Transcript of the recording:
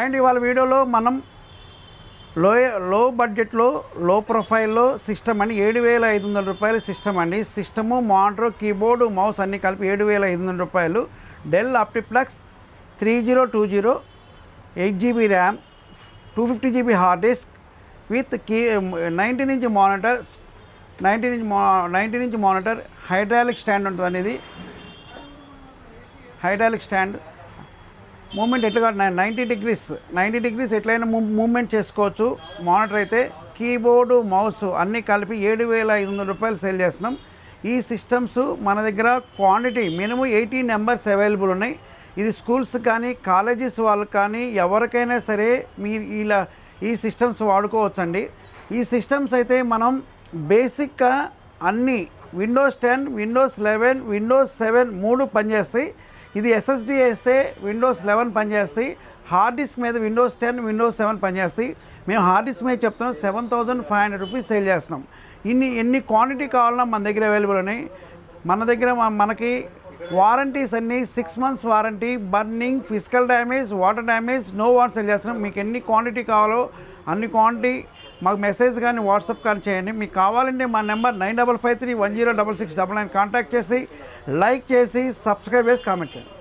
And ఇవాళ వీడియోలో మనం లో బడ్జెట్లో లో ప్రొఫైల్లో సిస్టమ్ అండి. 7,500 రూపాయల సిస్టమ్ అండి. సిస్టము, మానిటర్, కీబోర్డు, మౌస్ అన్నీ కలిపి 7,500 రూపాయలు. Dell OptiPlex 3020, 8 GB RAM, 250 GB hard disk with 19 inch monitor. 19 inch monitor, hydraulic stand ఉంటుంది అనేది. హైడ్రాలిక్ స్టాండ్ మూమెంట్ ఎట్లా 90 డిగ్రీస్ ఎట్లయినా మూమెంట్ చేసుకోవచ్చు. మానిటర్ అయితే కీబోర్డు, మౌస్ అన్నీ కలిపి 7,500 రూపాయలు సేల్ చేస్తున్నాం. ఈ సిస్టమ్స్ మన దగ్గర క్వాంటిటీ మినిమం 18 నెంబర్స్ అవైలబుల్ ఉన్నాయి. ఇది స్కూల్స్ కానీ కాలేజెస్ వాళ్ళకి కానీ ఎవరికైనా సరే మీరు ఈ సిస్టమ్స్ వాడుకోవచ్చండి. ఈ సిస్టమ్స్ అయితే మనం బేసిక్గా అన్నీ విండోస్ 10, విండోస్ 11, విండోస్ 7 3 పనిచేస్తాయి. ఇది ఎస్ఎస్డి వేస్తే విండోస్ 11 పనిచేస్తాయి. హార్డ్ డిస్క్ మీద విండోస్ 10, విండోస్ 7 పనిచేస్తాయి. మేము హార్డ్ డిస్క్ మీద చెప్తున్నాం 7,500 రూపీస్ సేల్ చేస్తున్నాం. ఎన్ని క్వాంటిటీ కావాలన్నా మన దగ్గర అవైలబుల్ ఉన్నాయి. మన దగ్గర మనకి వారంటీస్ అన్నీ 6 months warranty, burning, physical damage, water damage, know what sale చేస్తున్నాం. మీకు ఎన్ని క్వాంటిటీ కావాలో అన్ని క్వాంటిటీ మాకు మెసేజ్ కానీ వాట్సాప్ కానీ చేయండి. మీకు కావాలంటే మా నెంబర్ 9553106699 కాంటాక్ట్ చేసి లైక్ చేసి సబ్స్క్రైబ్ చేసి కామెంట్ చేయండి.